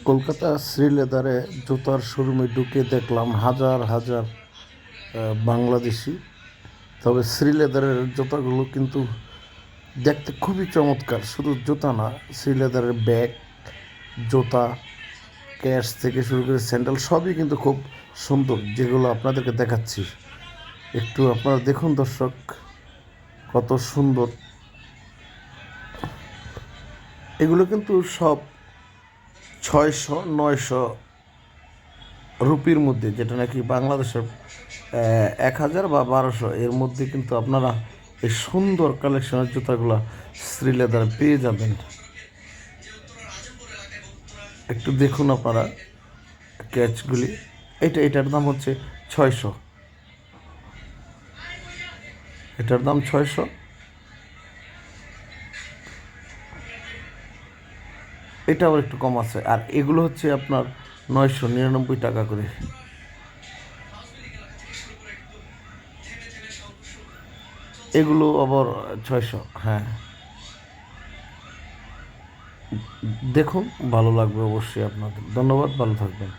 কলকাতা শ্রীলেদারে জুতার শোরুমে ঢুকে দেখলাম হাজার হাজার বাংলাদেশি। তবে শ্রীলেদারের জুতাগুলো কিন্তু দেখতে খুবই চমৎকার। শুধু জুতা না, শ্রীলেদারের ব্যাগ, জুতা, ক্যাশ থেকে শুরু করে স্যান্ডেল সবই কিন্তু খুব সুন্দর, যেগুলো আপনাদেরকে দেখাচ্ছি। একটু আপনারা দেখুন দর্শক, কত সুন্দর। এগুলো কিন্তু সব 600-900 রুপির মধ্যে, যেটা নাকি বাংলাদেশের 1000 বা 1200 এর মধ্যে কিন্তু আপনারা এই সুন্দর কালেকশনের জুতাগুলো শ্রীলেদারে পেয়ে যাবেন। একটু দেখুন আপনারা ক্যাচগুলি। এটার দাম হচ্ছে 600, এটার দাম 600। এটা আবার একটু কম আছে, আর এগুলো হচ্ছে আপনার 999 টাকা করে। এগুলো আবার 600। হ্যাঁ, দেখুন, ভালো লাগবে অবশ্যই আপনাদের। ধন্যবাদ, ভালো থাকবেন।